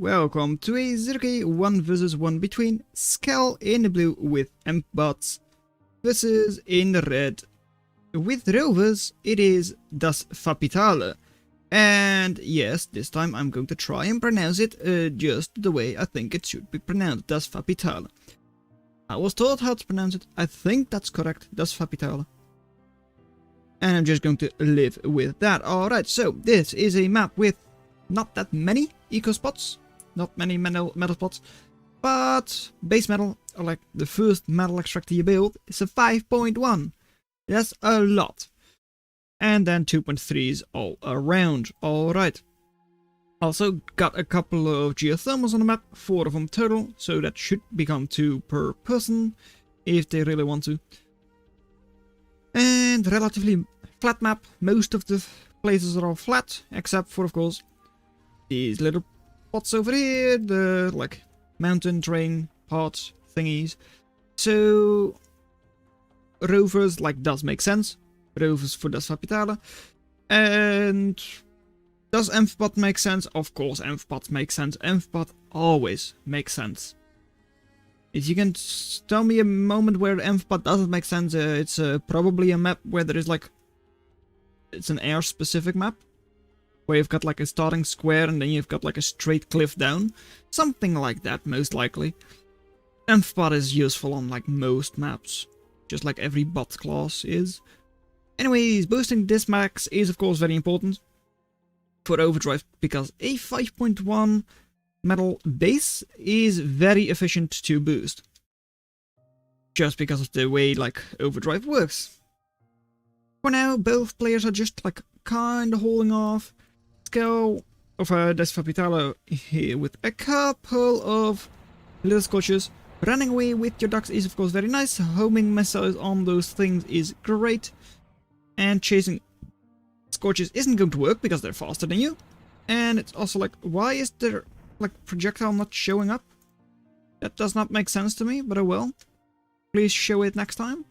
welcome to a zerok 1 vs 1 between Skel in the blue with bots versus in the red with rovers. It is DasFapitale. And yes, this time I'm going to try and pronounce it just the way I think it should be pronounced, DasFapitale. I was taught how to pronounce it. I think that's correct, DasFapitale. And I'm just going to live with that. Alright, so this is a map with not that many eco spots, not many metal spots, but base metal, or like the first metal extractor you build, is a 5.1. That's a lot. And then 2.3s all around. Alright. Also got a couple of geothermals on the map, 4 of them total, so that should become 2 per person if they really want to. And relatively flat map. Most of the places are all flat, except for, of course, these little spots over here, the like mountain terrain parts thingies. So rovers like does make sense. Rovers for DasFapitale. And does Envbot make sense? Of course Envbot makes sense. Envbot always makes sense. If you can tell me a moment where Envbot doesn't make sense, it's probably a map where there is like, it's an air specific map. Where you've got like a starting square and then you've got like a straight cliff down. Something like that, most likely. Envbot is useful on like most maps. Just like every bot class is. Anyways, boosting this max is of course very important. For overdrive, because a 5.1 metal base is very efficient to boost. Just because of the way like overdrive works. For now, both players are just like kinda holding off. Skel of DasFapitale here with a couple of little scorches. Running away with your ducks is of course very nice. Homing missiles on those things is great. And chasing scorches isn't going to work because they're faster than you. And it's also like, why is there like projectile not showing up? That does not make sense to me, but oh well. Please show it next time.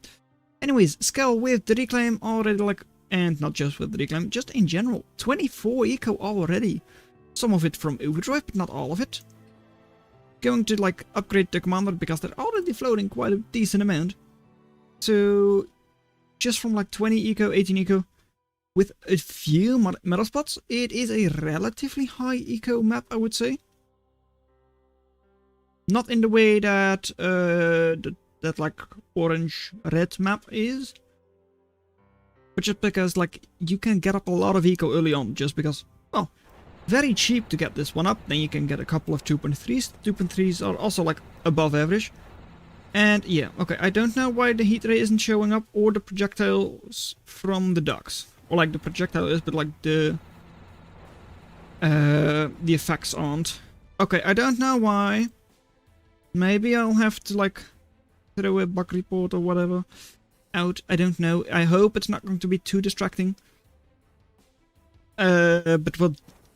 Anyways, Skel with the reclaim already like, and not just with the reclaim, just in general, 24 eco already. Some of it from overdrive, but not all of it. Going to like upgrade the commander because they're already floating quite a decent amount. So just from like 20 eco, 18 eco, with a few metal spots, it is a relatively high eco map, I would say. Not in the way that that like orange red map is. But just because like you can get up a lot of eco early on, just because, well, very cheap to get this one up. Then you can get a couple of 2.3s. 2.3s are also like above average. And yeah, okay, I don't know why the heat ray isn't showing up, or the projectiles from the ducks. Or like the projectile is, but like the effects aren't. Okay, I don't know why. Maybe I'll have to like throw a bug report or whatever out. I don't know. I hope it's not going to be too distracting. But well,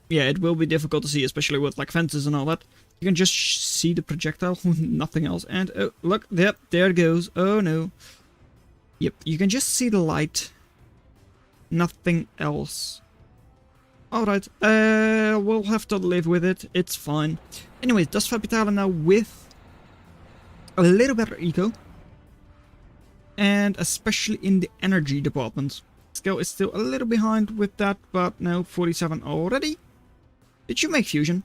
yeah, it will be difficult to see, especially with like fences and all that. You can just see the projectile, nothing else. And oh, look, yep, there it goes. Oh no. Yep, you can just see the light. Nothing else. Alright, we'll have to live with it. It's fine. Anyways, DasFapitale now with a little better eco. And especially in the energy department. Skel is still a little behind with that, but now 47 already. Did you make fusion?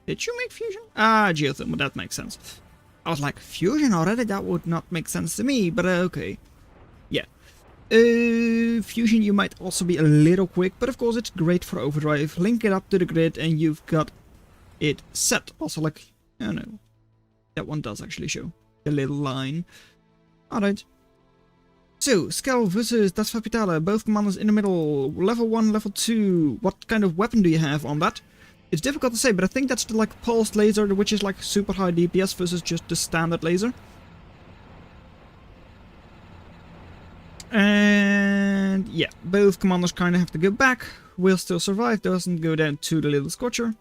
Did you make fusion? Ah, geothermal, that makes sense. I was like, fusion already? That would not make sense to me, but okay. Yeah. Fusion, you might also be a little quick, but of course it's great for overdrive. Link it up to the grid and you've got it set. Also like, oh no, that one does actually show the little line. Alright. So, Skel versus DasFapitale, both commanders in the middle, level 1, level 2. What kind of weapon do you have on that? It's difficult to say, but I think that's the like pulsed laser, which is like super high DPS versus just the standard laser. And yeah, both commanders kind of have to go back. Will still survive, doesn't go down to the little scorcher.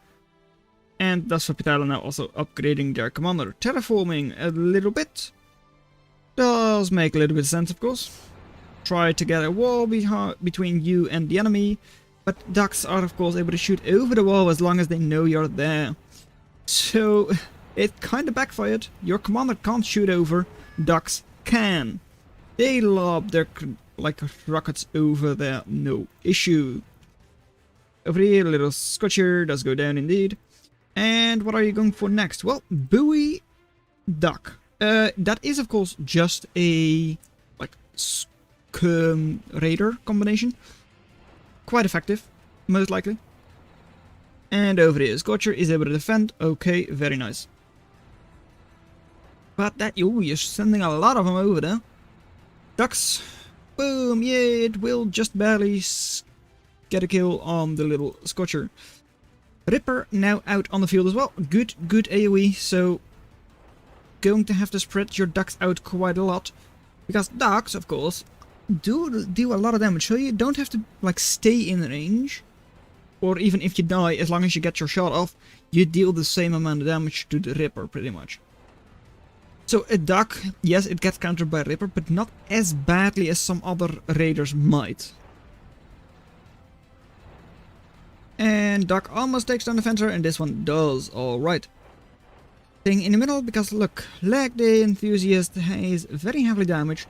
And DasFapitale now also upgrading their commander. Terraforming a little bit. Does make a little bit of sense, of course. Try to get a wall between you and the enemy. But ducks are of course able to shoot over the wall as long as they know you're there. So it kinda backfired. Your commander can't shoot over, ducks can. They lob their like rockets over there, no issue. Over here, a little Scotcher does go down indeed. And what are you going for next? Well, buoy duck. That is of course just a like raider combination. Quite effective, most likely. And over here, Scorcher is able to defend. Okay, very nice. But that, ooh, you're sending a lot of them over there. Ducks. Boom, yeah, it will just barely get a kill on the little Scorcher. Ripper now out on the field as well. Good AoE, so going to have to spread your ducks out quite a lot. Because ducks, of course, do a lot of damage, so you don't have to like stay in range, or even if you die, as long as you get your shot off, you deal the same amount of damage to the Ripper pretty much. So a duck, yes, it gets countered by Ripper, but not as badly as some other raiders might. And duck almost takes down the fencer, and this one does. Alright. Staying in the middle, because look, Leg Day Enthusiast is very heavily damaged.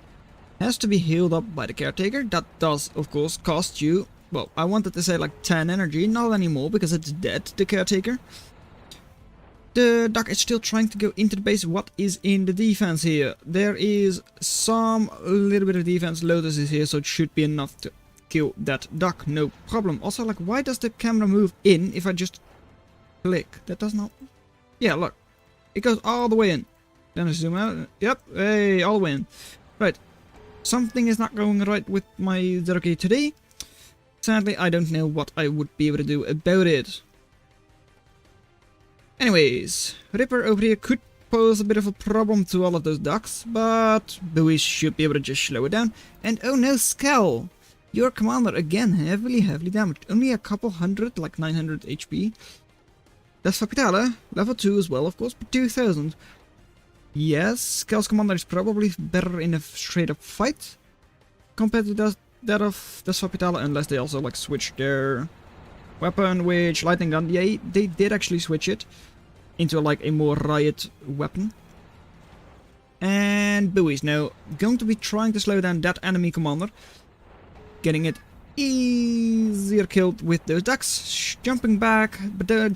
Has to be healed up by the Caretaker. That does, of course, cost you... Well, I wanted to say like 10 energy, not anymore, because it's dead, the Caretaker. The duck is still trying to go into the base. What is in the defense here? There is some little bit of defense. Lotus is here, so it should be enough to kill that duck. No problem. Also, like, why does the camera move in if I just click? That does not... Yeah, look. It goes all the way in. Then I zoom out. Yep, hey, all the way in. Right. Something is not going right with my zerok today. Sadly, I don't know what I would be able to do about it. Anyways, Ripper over here could pose a bit of a problem to all of those ducks, but buoys should be able to just slow it down. And oh no, Skel! Your commander again heavily damaged. Only a couple hundred, like 900 HP. DasFapitale, level 2 as well, of course, but 2000. Yes, Skel's commander is probably better in a straight up fight compared to that of DasFapitale, unless they also like switch their weapon, which lightning gun, yeah, they did actually switch it into like a more riot weapon. And buoys now going to be trying to slow down that enemy commander, getting it easier killed with those ducks, jumping back, but the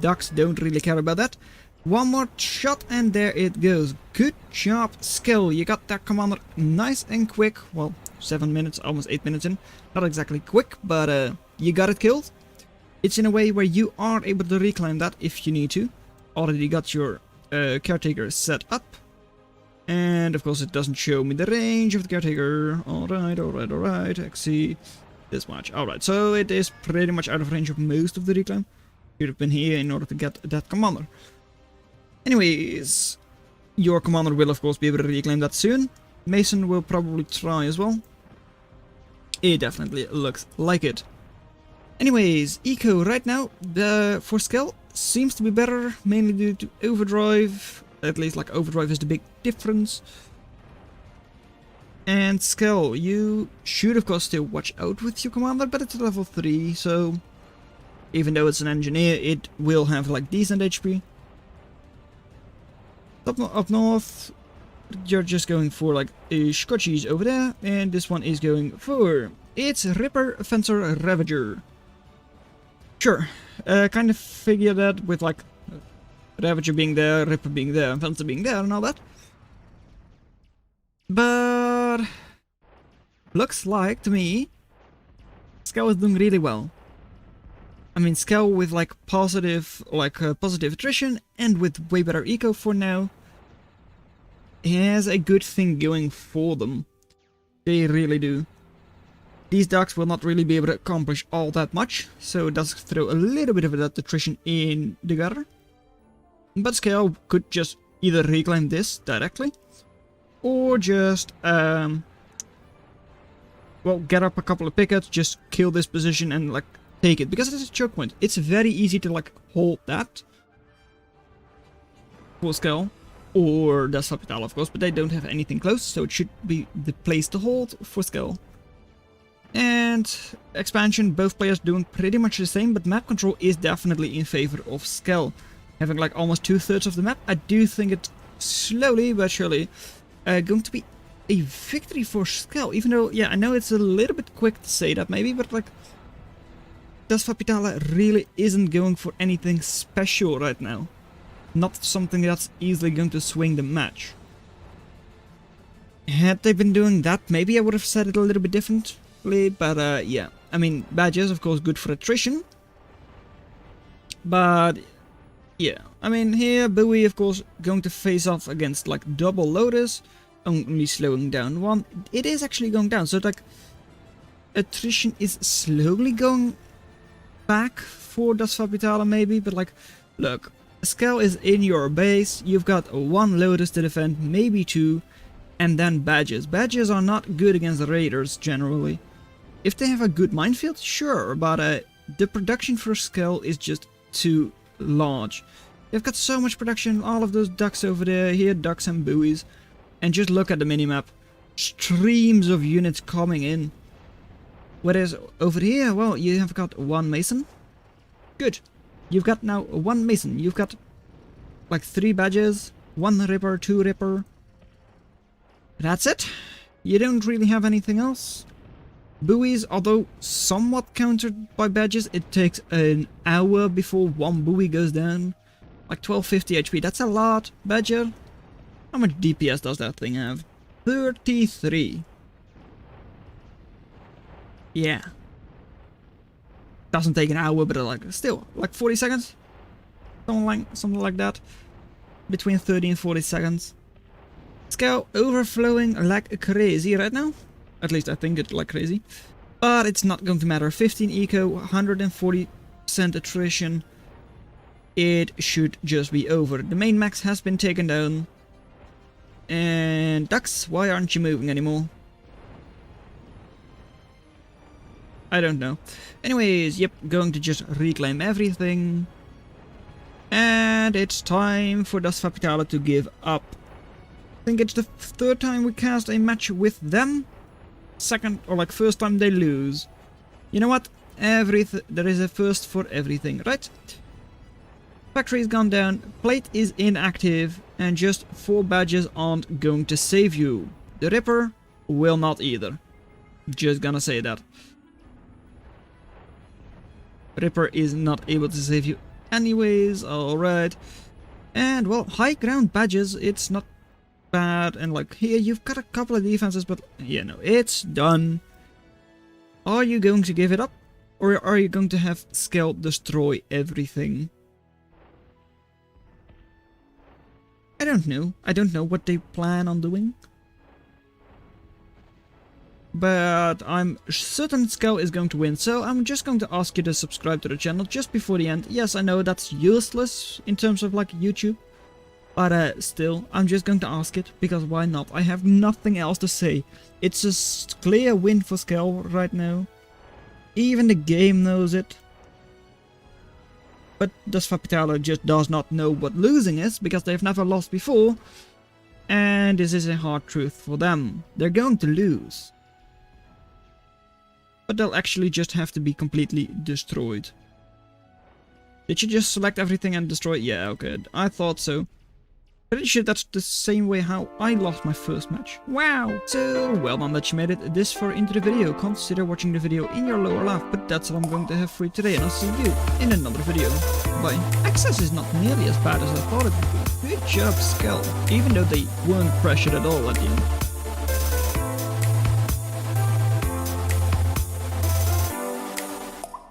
ducks don't really care about that. One more shot and there it goes. Good job, Skel. You got that commander nice and quick. Well, 7 minutes, almost 8 minutes in. Not exactly quick, but you got it killed. It's in a way where you are able to reclaim that if you need to. Already got your Caretaker set up. And of course it doesn't show me the range of the Caretaker. Alright. I see this much. Alright, so it is pretty much out of range of most of the reclaim. Should have been here in order to get that commander. Anyways, your commander will of course be able to reclaim that soon. Mason will probably try as well. It definitely looks like it. Anyways, eco right now, for Skel, seems to be better, mainly due to overdrive. At least like overdrive is the big difference. And Skel, you should of course still watch out with your commander, but it's level 3, so even though it's an engineer, it will have like decent HP. Up north, you're just going for like a Scotchies over there, and this one is going for... It's Ripper, Fencer, Ravager. Sure, kind of figure that with like Ravager being there, Ripper being there, and Fencer being there and all that. But looks like, to me, Skel is doing really well. I mean, Skel with like positive attrition and with way better eco for now, has a good thing going for them. They really do. These ducks will not really be able to accomplish all that much, so it does throw a little bit of that attrition in the gutter. But Skel could just either reclaim this directly, or just well, get up a couple of pickets, just kill this position and like take it, because it's a choke point. It's very easy to like hold that for Skel, or DasFapitale of course, but they don't have anything close, so it should be the place to hold for Skel. And expansion, both players doing pretty much the same, but map control is definitely in favor of Skel. Having like almost 2/3 of the map, I do think it's slowly but surely going to be a victory for Skel. Even though, yeah, I know it's a little bit quick to say that maybe, but like, DasFapitale really isn't going for anything special right now. Not something that's easily going to swing the match. Had they been doing that, maybe I would have said it a little bit differently, but yeah. I mean, badges, of course, good for attrition. But, yeah. I mean, here, Bowie, of course, going to face off against, like, double Lotus, only slowing down one. It is actually going down, so, like, attrition is slowly going back for DasFapitale, maybe, but, like, look, Skel is in your base, you've got one Lotus to defend, maybe two, and then badges. Badges are not good against the raiders, generally. If they have a good minefield, sure, but the production for Skel is just too large. They've got so much production, all of those ducks over there, here ducks and buoys, and just look at the minimap. Streams of units coming in. Whereas over here, well, you have got one mason. Good. You've got now one mason, you've got like 3 badges, 1 ripper, 2 ripper. That's it. You don't really have anything else. Buoys, although somewhat countered by badges, it takes an hour before one buoy goes down. Like 1250 HP, that's a lot. Badger, how much DPS does that thing have? 33. Yeah. Doesn't take an hour, but like still, like 40 seconds? Something like that. Between 30 and 40 seconds. Skel overflowing like crazy right now. At least I think it's like crazy. But it's not going to matter. 15 eco, 140% attrition. It should just be over. The main max has been taken down. And ducks, why aren't you moving anymore? I don't know. Anyways, yep, going to just reclaim everything. And it's time for DasFapitale to give up. I think it's the 3rd time we cast a match with them. 2nd, or like 1st time they lose. You know what? There is a first for everything, right? Factory's gone down, plate is inactive, and just 4 badges aren't going to save you. The Ripper will not either. Just gonna say that. Ripper is not able to save you anyways, alright. And well, high ground badges, it's not bad, and like here you've got a couple of defenses, but yeah, no, it's done. Are you going to give it up? Or are you going to have Skel destroy everything? I don't know. I don't know what they plan on doing. But I'm certain Skel is going to win, so I'm just going to ask you to subscribe to the channel just before the end. Yes, I know that's useless in terms of like YouTube, but still, I'm just going to ask it, because why not? I have nothing else to say. It's a clear win for Skel right now. Even the game knows it. But DasFapitale just does not know what losing is, because they've never lost before. And this is a hard truth for them. They're going to lose. But they'll actually just have to be completely destroyed. Did you just select everything and destroy it? Yeah, okay, I thought so. Pretty sure that's the same way how I lost my first match. Wow! So, well done that you made it this far into the video. Consider watching the video in your lower left, but that's all I'm going to have for you today, and I'll see you in another video. Bye. Access is not nearly as bad as I thought it would be. Good job, Skel. Even though they weren't pressured at all at the end.